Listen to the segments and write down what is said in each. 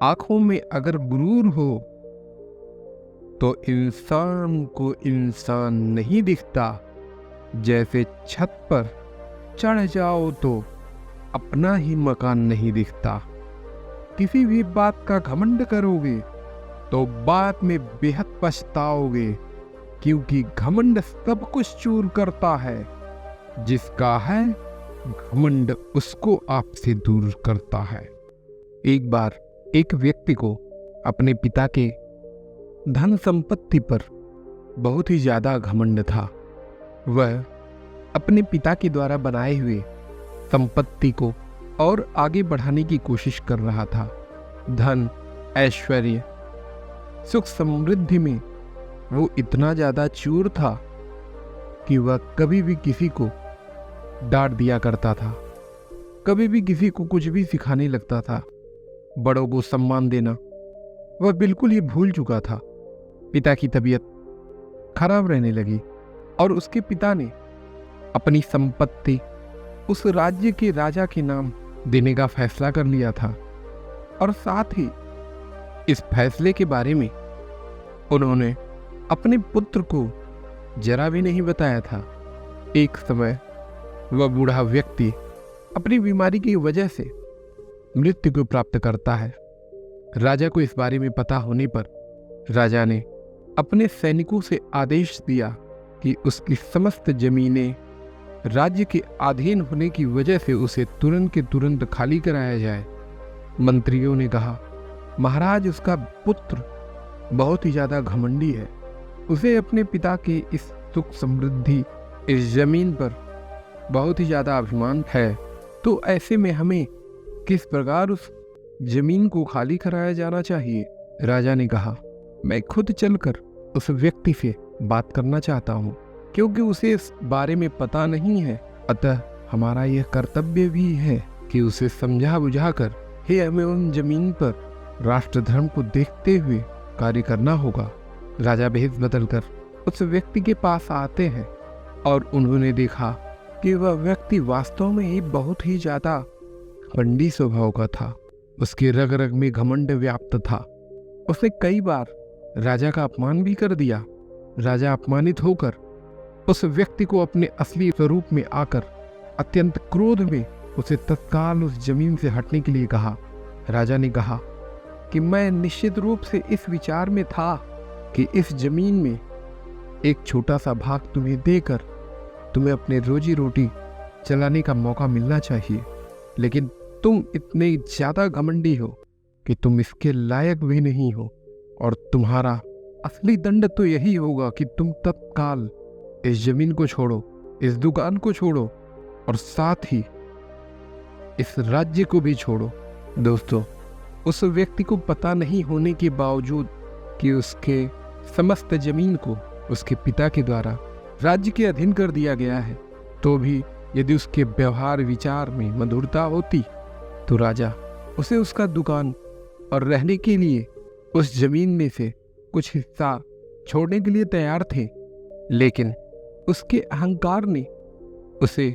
आंखों में अगर गुरूर हो तो इंसान को इंसान नहीं दिखता। जैसे छत पर चढ़ जाओ तो अपना ही मकान नहीं दिखता। किसी भी बात का घमंड करोगे तो बाद में बेहद पछताओगे, क्योंकि घमंड सब कुछ चूर करता है। जिसका है घमंड उसको आपसे दूर करता है। एक बार एक व्यक्ति को अपने पिता के धन संपत्ति पर बहुत ही ज्यादा घमंड था। वह अपने पिता के द्वारा बनाए हुए संपत्ति को और आगे बढ़ाने की कोशिश कर रहा था। धन, ऐश्वर्य, सुख समृद्धि में वो इतना ज्यादा चूर था कि वह कभी भी किसी को डांट दिया करता था, कभी भी किसी को कुछ भी सिखाने लगता था। बड़ों को सम्मान देना वह बिल्कुल ही भूल चुका था। पिता की तबीयत खराब रहने लगी और उसके पिता ने अपनी संपत्ति उस राज्य के राजा के नाम देने का फैसला कर लिया था। और साथ ही इस फैसले के बारे में उन्होंने अपने पुत्र को जरा भी नहीं बताया था। एक समय वह बूढ़ा व्यक्ति अपनी बीमारी की वजह से मृत्यु को प्राप्त करता है। राजा को इस बारे में पता होने पर राजा ने अपने सैनिकों से आदेश दिया कि उसकी समस्त जमीनें राज्य के अधीन होने की वजह से उसे तुरंत के तुरंत खाली कराया जाए। मंत्रियों ने कहा, महाराज, उसका पुत्र बहुत ही ज्यादा घमंडी है, उसे अपने पिता के इस सुख समृद्धि, इस जमीन पर बहुत ही ज्यादा अभिमान है। तो ऐसे में हमें किस प्रकार उस जमीन को खाली कराया जाना चाहिए? राजा ने कहा, मैं खुद चलकर उस व्यक्ति से बात करना चाहता हूँ, क्योंकि उसे इस बारे में पता नहीं है। अतः हमारा यह कर्तव्य भी है कि उसे समझा बुझाकर ही हमें उन जमीन पर राष्ट्र धर्म को देखते हुए कार्य करना होगा। राजा भेष बदलकर उस व्यक्ति के पास आते हैं और उन्होंने देखा कि वह व्यक्ति वास्तव में ही बहुत ही ज्यादा घमंडी स्वभाव का था। उसके रग रग में घमंड व्याप्त था। उसने कई बार राजा का अपमान भी कर दिया। राजा अपमानित होकर उस व्यक्ति को अपने असली स्वरूप में आकर अत्यंत क्रोध में उसे तत्काल उस जमीन से हटने के लिए कहा। राजा ने कहा कि मैं निश्चित रूप से इस विचार में था कि इस जमीन में एक छोटा सा भाग तुम्हें देकर तुम्हें अपने रोजी रोटी चलाने का मौका मिलना चाहिए, लेकिन तुम इतने ज्यादा घमंडी हो कि तुम इसके लायक भी नहीं हो। और तुम्हारा असली दंड तो यही होगा कि तुम तत्काल इस जमीन को छोड़ो, इस दुकान को छोड़ो और साथ ही इस राज्य को भी छोड़ो। दोस्तों, उस व्यक्ति को पता नहीं होने के बावजूद कि उसके समस्त जमीन को उसके पिता के द्वारा राज्य के अधीन कर दिया गया है, तो भी यदि उसके व्यवहार विचार में मधुरता होती तो राजा उसे उसका दुकान और रहने के लिए उस जमीन में से कुछ हिस्सा छोड़ने के लिए तैयार थे। लेकिन उसके अहंकार ने उसे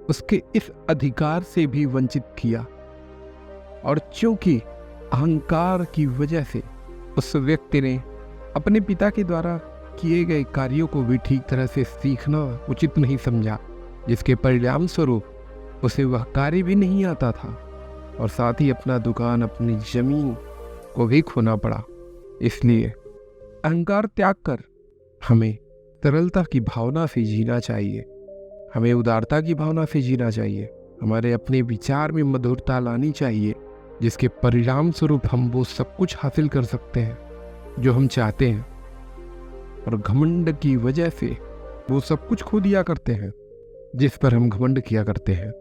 उसके इस अधिकार से भी वंचित किया। और चूंकि अहंकार की वजह से उस व्यक्ति ने अपने पिता के द्वारा किए गए कार्यों को भी ठीक तरह से सीखना उचित नहीं समझा, जिसके परिणाम स्वरूप उसे वह कार्य भी नहीं आता था और साथ ही अपना दुकान, अपनी जमीन को भी खोना पड़ा। इसलिए अहंकार त्याग कर हमें तरलता की भावना से जीना चाहिए, हमें उदारता की भावना से जीना चाहिए, हमारे अपने विचार में मधुरता लानी चाहिए, जिसके परिणाम स्वरूप हम वो सब कुछ हासिल कर सकते हैं जो हम चाहते हैं। और घमंड की वजह से वो सब कुछ खो दिया करते हैं जिस पर हम घमंड किया करते हैं।